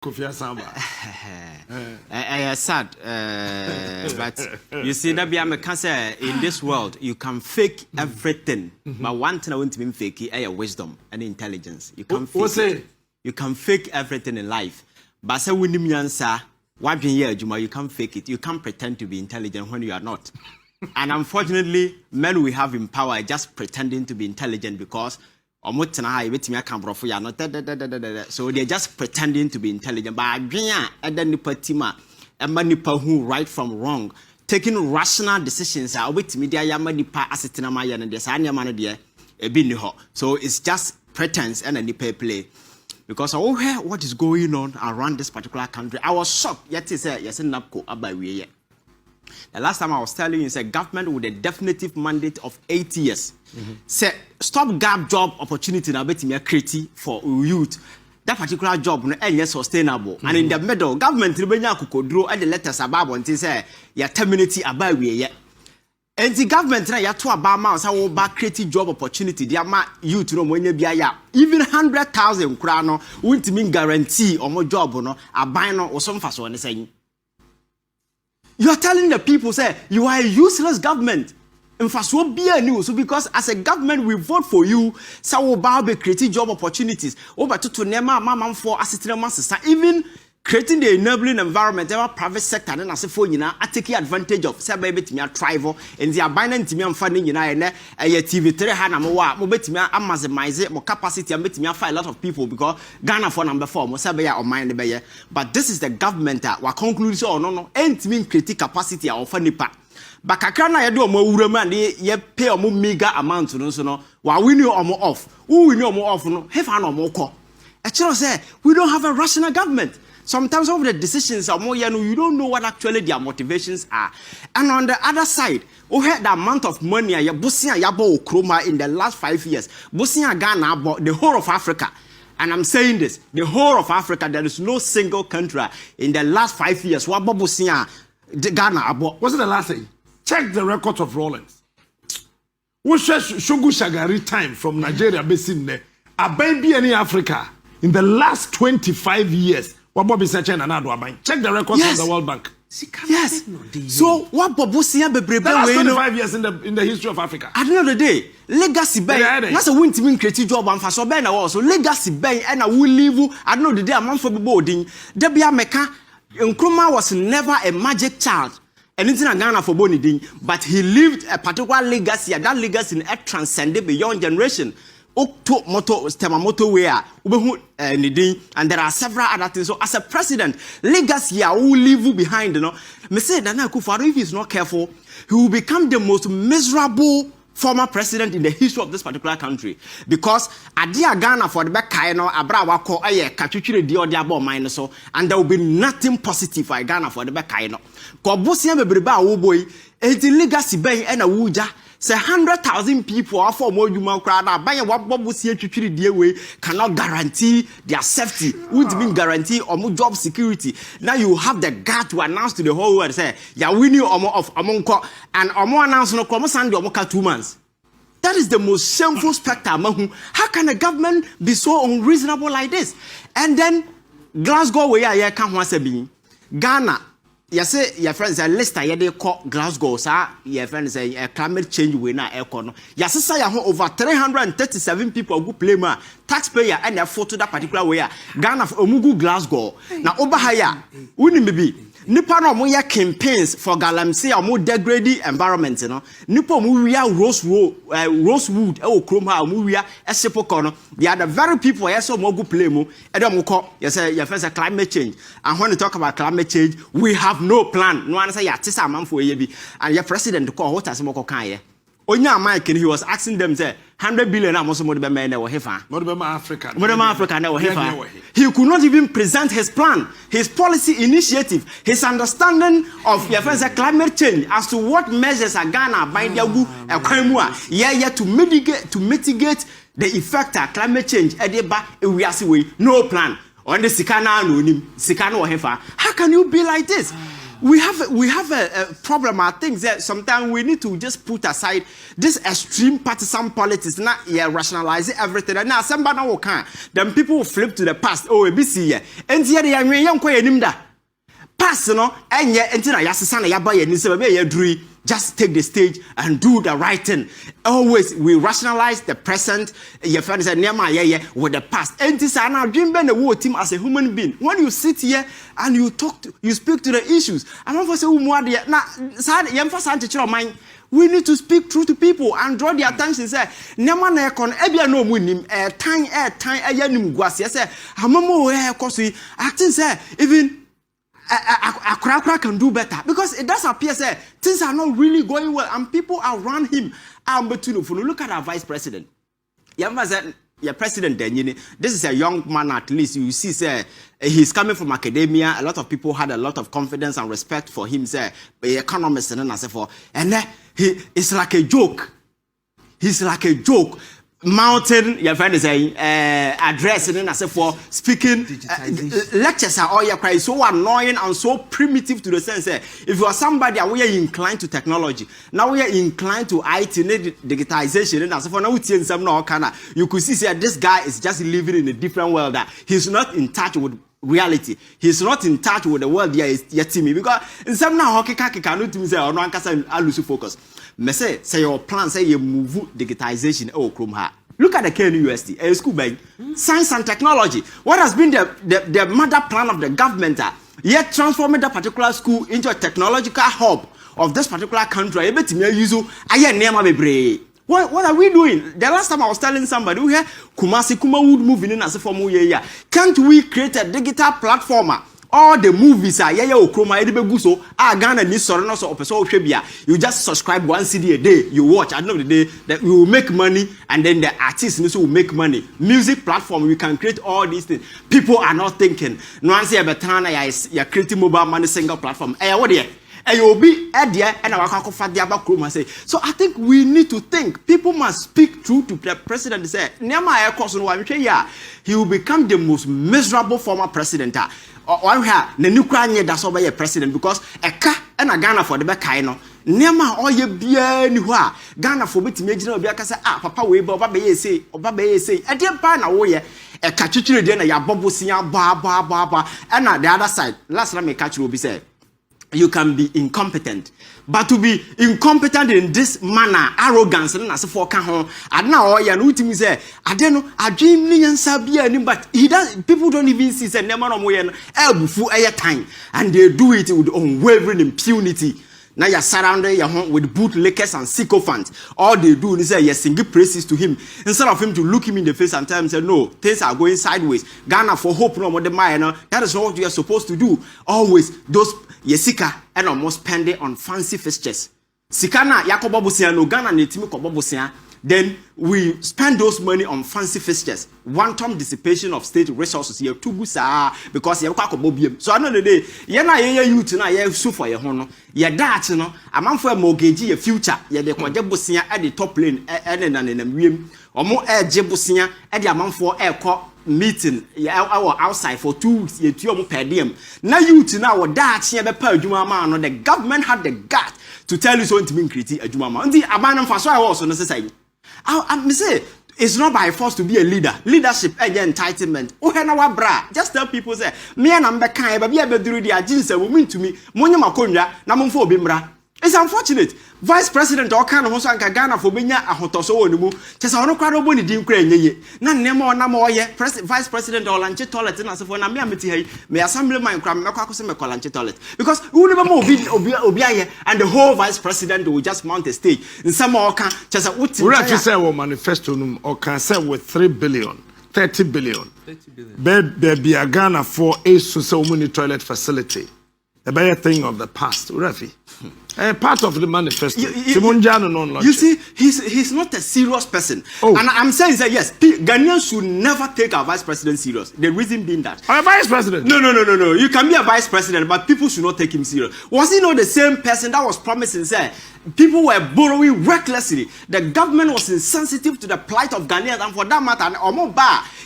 Kofi Asamba. Sad, but you see that be a cancer in this world. You can fake everything, but one thing I want to be fake is wisdom and intelligence. You can fake it. You can fake everything in life, but say when you answer, what you can't fake it. You can't pretend to be intelligent when you are not. And unfortunately, men we have in power are just pretending to be intelligent because. So they're just pretending to be intelligent. But who right from wrong, taking rational decisions. So it's just pretense and a play. Because I hear what is going on around this particular country. I was shocked. Yet is yes, Napco Abawi. The last time I was telling you, it's a government with a definitive mandate of 8 years. Say, stop gap job opportunity now, bet me creative for youth. That particular job is sustainable. And in the middle, government could draw at the letters about and say, your terminity about we. And the government na ya to about mouse how back creative job opportunity. They are youth no when you be even 100,000 crown won't mean guarantee or more job no a buy or some fast one saying. You are telling the people, say, you are a useless government. In fact, will be a news because as a government, we vote for you. So we'll be creating job opportunities. Over to Nema, Mamma for assisting master, even creating the enabling environment, our private sector, and as a phone, are taking advantage of. Say, baby, to me, a tribal, and they are binding to me and funding, a TV, 300, Mobet, Amazonize, more capacity, and make me find a lot of people because Ghana for number 4, Mosabaya or Mind the But this is the government that will conclude so no, ain't mean critic capacity or funnipa. But Kakana, you do more woman, ye pay a more meager amount to no, while we knew more off. Who we know more off, no, have no more call. A child say, we don't have a rational government. Sometimes over the decisions are more, you don't know what actually their motivations are. And on the other side, we had the amount of money Busia Yabo Kroma in the last 5 years. Busia Ghana bought the whole of Africa. And I'm saying this, the whole of Africa, there is no single country in the last 5 years. What Busia Ghana bought? What's the last thing? Check the records of Rollins. What's Shogu Shagari time from Nigeria basin there? A baby in Africa in the last 25 years. What Bobby said, and check the records of the World Bank. Yes. So what Bobusia be the last 25 years in the history of Africa. At the end of the day, legacy bank. That's a win to mean creative job and for so ben also legacy bank and I will leave. I know the day a month for the boarding. Debia Meka Nkrumah was never a magic child. And it's in Ghana for Bonidin, but he lived a particular legacy, and that legacy transcended beyond generation. Okto moto stemamoto where and there are several other things. So as a president, legacy will leave behind, you know. Me say Nana Akufo-Addo, if he's not careful, he will become the most miserable former president in the history of this particular country. Because adia Ghana for the back kaino abra wako aye kachuchire di odiabo mine so, and there will be nothing positive for Ghana for the back kaino. Ko bosia bebreba wo boy, e di legacy ben e na wuja. Say 100,000 people are for more human crowd. Buy a what bobusia chuchiri di way cannot guarantee their safety. Wouldn't mean guarantee or more job security. Now you have the guard to announce to the whole world say, "Ya winning or more of among and or more announce no come Sunday or more 2 months." That is the most shameful spectacle. How can a government be so unreasonable like this? And then Glasgow where ya can once be Ghana. You say your friends are list they call Glasgow, sir. Your friends say a climate change we na econo. Yes, say over 337 people who play ma taxpayer and their photo that particular way. Ghana Omugu Glasgow. Now over here, wouldn't be Nipa no mo campaigns for galamsey or more degrading environment, you know. Nipa mo we rosewood kroma mo we esepoko. They are the very people yes so mo go play mo. Edom ko yes your first climate change. And when you talk about climate change, we have no plan. No one say ya tisa amanfo ye bi. And your president call what as mo ko kan ye. Onya Mike he was asking them say 100 billion amoso mo de be men na wo hefa. Mo de be Africa. Mo de Africa na wo hefa. He could not even present his plan, his policy initiative, his understanding of your friends climate change as to what measures are Ghana by their gu e kwan mu a yeah to mitigate the effect of climate change edeba we are no plan. On the Sikana no nim Sikana wo hefa. How can you be like this? we have a problem. I think that sometimes we need to just put aside this extreme partisan politics. Not rationalize everything. And now somebody will can. Then people will flip to the past. Oh, ABC. And here they are. Young quite nimda. Past no. And yet until I ask son, I buy a new just take the stage and do the right thing. Always we rationalize the present. Your friend said, with the past. And this is now dream the whole team as a human being. When you sit here and you speak to the issues. I'm not for say we need to speak true to people and draw the attention. Say, Nema na ekon ebia no munim time eyanim guase say amamo we acting say even a cracker can do better because it does appear say things are not really going well and people around him are between. Look at our vice president. Your president then, this is a young man at least. You see, say he's coming from academia. A lot of people had a lot of confidence and respect for him. Say, economist and so forth. And it's like a joke. He's like a joke. Mountain, your friend is saying, address and then for speaking lectures are all your cry so annoying and so primitive to the sense that if you are somebody and we are inclined to technology, now we are inclined to IT, digitization, and so for now you could see that this guy is just living in a different world that he's not in touch with reality. He's not in touch with the world yet to me because in some now hockey cannot to me say or no I lose focus. Me say your plan say you move digitization look at the KNUST, a school by science and technology. What has been the mother plan of the government? Yet transforming that particular school into a technological hub of this particular country. What are we doing? The last time I was telling somebody, we had Kumasi would move in as a form. Can't we create a digital platform? All the movies are Ghana ni sorry so you just subscribe 1 CD a day, you watch at the end of the day that you will make money and then the artists will make money. Music platform, we can create all these things. People are not thinking. No one say you're creating mobile money single platform. What do you? And you'll be at there and I say. So I think we need to think. People must speak true to the president. Say, he will become the most miserable former president. One here, the new Ukraine that's over a president because a car and a Ghana for the back. Nema all ye beer anywhere. Ghana for bit imagine say, Papa we Baba say, a dear pan away a catcher dinner, ya bobusia, ba, and at the other side, last time I catch will be said. You can be incompetent, but to be incompetent in this manner, arrogance, and as for can I now you know to me say I don't know I dream and Sabia, but he does. People don't even see say never no more elbow air time, and they do it with unwavering impunity. Now you're surrounded your home with bootlickers and sycophants. All they do is say you sing praises to him instead of him to look him in the face and tell him say no, things are going sideways. Ghana for hope no more the minor. That is not what you are supposed to do. Always those yesika and almost spending on fancy fixtures. Sikana yakoba busia no Ghana netimi koba busia. Then we spend those money on fancy fixtures, one-time dissipation of state resources here too good because you can't bobium. So I know the day you tonight you sue for your honor. Your that you know a man for a mortgage your future. You the quadrubusia at the top lane and in a room or more air jebusia at the amount for air meeting our outside for 2 weeks you per diem. Now you tonight that here per juma man the government had the gut to tell you so to be critique a juma man. The abandon for so I was necessary. I say it's not by force to be a leader. Leadership again entitlement. Bra. Just tell people say me and I'm back but be able to do the agenda will mean to me. Monya makonya na momfo bimra. It's unfortunate. Vice President or kind of Ghana for being a hotoso onimu. Just on a crowd of money didn't create ye. None more na more ye. Vice President or lunch toilet and as for na me may assembly my cram lunch toilet. Because we never move Obiaye and the whole Vice President will just mount a stage. In some more can just a wood to say manifesto or can say with 3 billion. 30 billion. 30 billion. There be a Ghana for a so many toilet facility. A better thing of the past, Rafi. Part of the manifesto. You see, he's not a serious person. Oh. And I'm saying that yes, Ghanaians should never take our vice president serious. The reason being that a vice president. No. You can be a vice president, but people should not take him serious. Was he not the same person that was promising? Say people were borrowing recklessly. The government was insensitive to the plight of Ghanaians, and for that matter,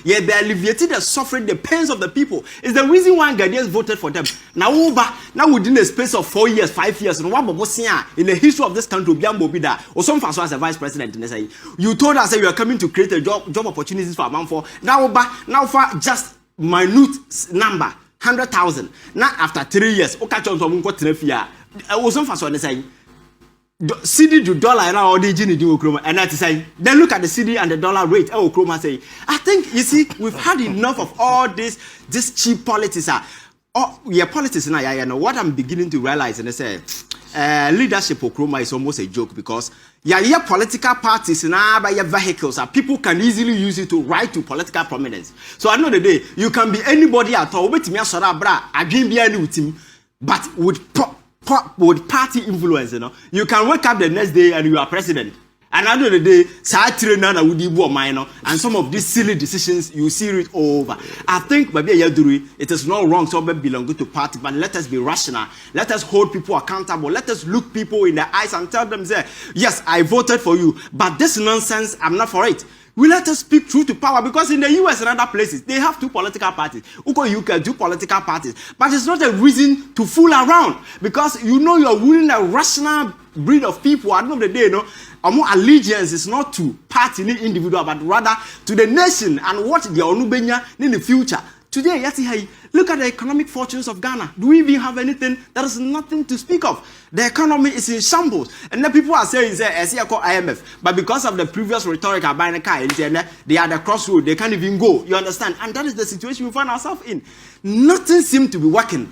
they alleviated the suffering, the pains of the people. It's the reason why Ghanaians voted for them. Now within the space of 4 years, 5 years, in the history of this country, or some person as a vice president, you told us that you are coming to create a job opportunities for a man for now for just minute number 100,000. Now after 3 years, CD to dollar and all the genie do and that is saying then look at the CD and the dollar rate. Say I think you see we've had enough of all this cheap politics. Politics now. What I'm beginning to realize and I say leadership of Kroma is almost a joke because political parties now by your vehicles people can easily use it to rise to political prominence. So at the end of the day you can be anybody at all but with party influence, you can wake up the next day and you are president. And at the end of the day, and some of these silly decisions, you see it over. I think it is not wrong to belong to party, but let us be rational. Let us hold people accountable. Let us look people in the eyes and tell them, yes, I voted for you, but this nonsense, I'm not for it. We let us speak truth to power because in the US and other places, they have 2 political parties. UK, 2 political parties. But it's not a reason to fool around because you are ruling a rational breed of people. At the end of the day, our more allegiance is not to party individual, but rather to the nation and what they are in the future. Today, look at the economic fortunes of Ghana. Do we even have anything? There is nothing to speak of. The economy is in shambles. And then people are saying, IMF. But because of the previous rhetoric, they are at the crossroad. They can't even go. You understand? And that is the situation we find ourselves in. Nothing seems to be working.